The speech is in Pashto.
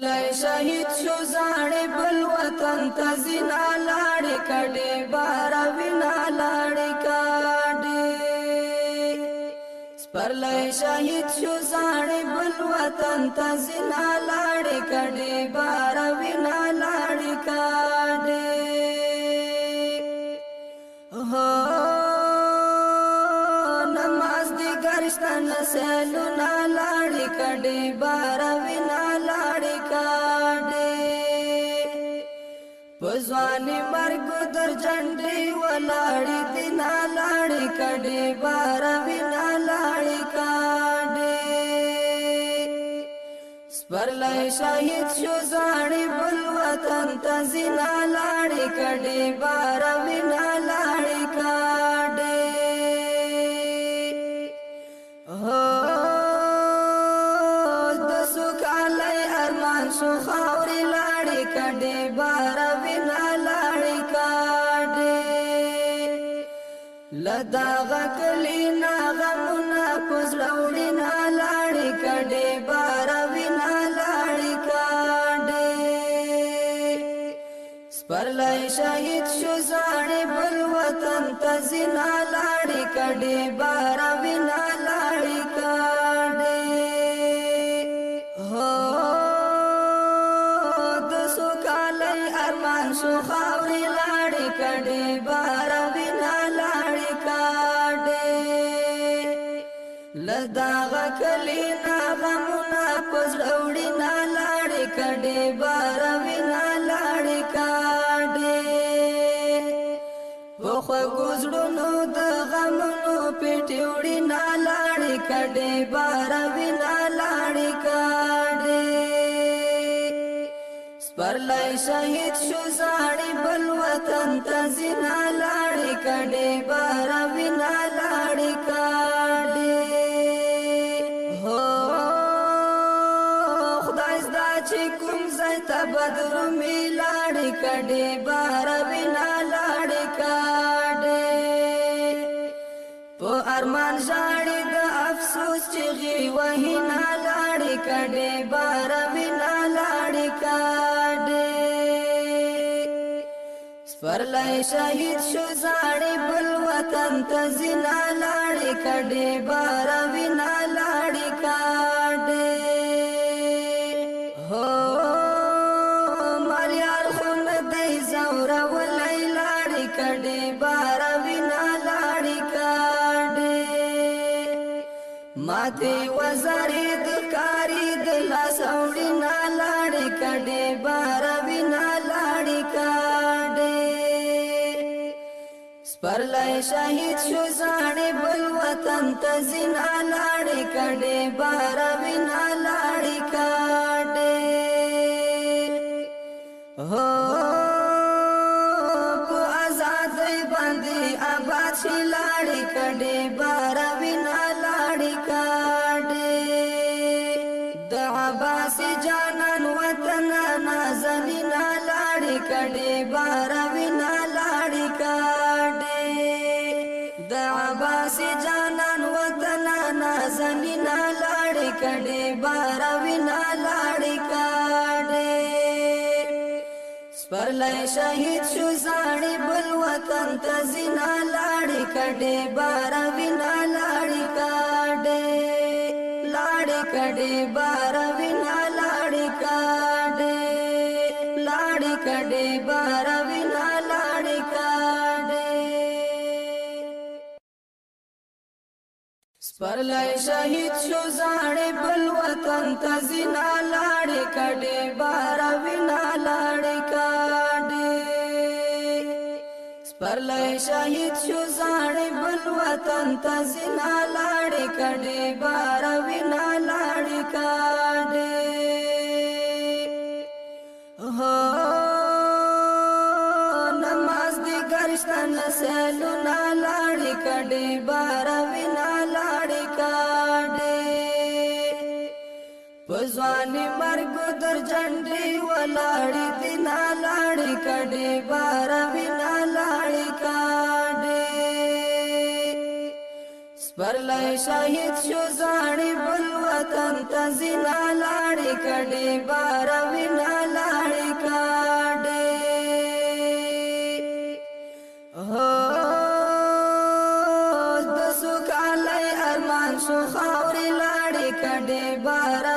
لای شهید شو زاړې بل وطن ته زینا لاړې کډې بار وینا لاړې کډې سپرلای شهید شو زاړې بل وطن ته زینا لاړې کډې بار وینا لاړې کډې هو نماز دې ګرځتن سهلونا لاړې کډې بار وینا لاړې کډې پزوانې مرګ در جنډې ولاړې دینا لاړې کډې بار وینا لاړې کډې سپرلای شهید شو زاړې بل وطن ته زینا لاړې کډې بار وینا لاړې کډې شو خاورې لاړې کډې بار وینا لاړې کډې لداغه کلی نا غمونه پزړوړې نا لاړې کډې بار وینا لاړې کډې سپرلای شهید شو زاړې بل وطن ته زینا لاړې کډې بار وینا لاړې کډې شو خاورې لاړې کډې بار وینا لاړې کډې لداغه کلی نا غمونه پزړوړې نا لاړې کډې بار وینا لاړې کډې په ګوزړونو د غمونو پیټوړې نا لاړې کډې بار وینا لاړې کډې سپرلای شهید شو زاړې بل وطن ته زینا لاړې کډې بار وینا لاړې کډې هو خدای زدا چې کوم ځای ته بدر می لاړې کډې بار وینا لاړې کډې په ارمان ژاړې د افسوس چې غي وهینا لاړې کډې بار وینا لاړې کډې سپرلای شهید شو زاړې بل وطن ته زینا لاړې کډې بار وینا لاړې کډې هو مریار خون دې زورا ولای لاړې کډې بار وینا لاړې کډې ماته وزارې د کاری د لاس اوړې نا لاړې کډې بار وینا لاړې کډې سپرلای شهید شو زاړې بل وطن ته زینا لاړې کډې بار وینا لاړې کډې هو په آزادۍ باندې آباد شي لاړې کډې بار وینا لاړې کډې د عباس جانان وطن نازنینا لاړې کډې بار وینا لاړې کډې د عباس جانان وطن نازنینا لاړې کډې بار وینا لاړې کډې سپرلای شهید شو زاړې بل وطن ته زینا لاړې کډې بار وینا لاړې کډې لاړې کډې بار وینا لاړې کډې لاړې کډې بار وینا لاړې کډې سپرلای شهید شو زاړې بل وطن ته زینا لاړې کډې بار وینا لاړې کډې سپرلای شهید شو زاړې بل وطن ته زینا لاړې کډې بار وینا لاړې کډې هو نماز دې ګرځتن سهلونا لاړې کډې بار وینا لاړې کډې پزوانې مرګ در جنډې ولاړې دینا لاړې کډې بار وینا لاړې کډې سپرلای شهید شو زاړې بل وطن ته زینا لاړې کډې بار سو خاوري لاړې کډې بار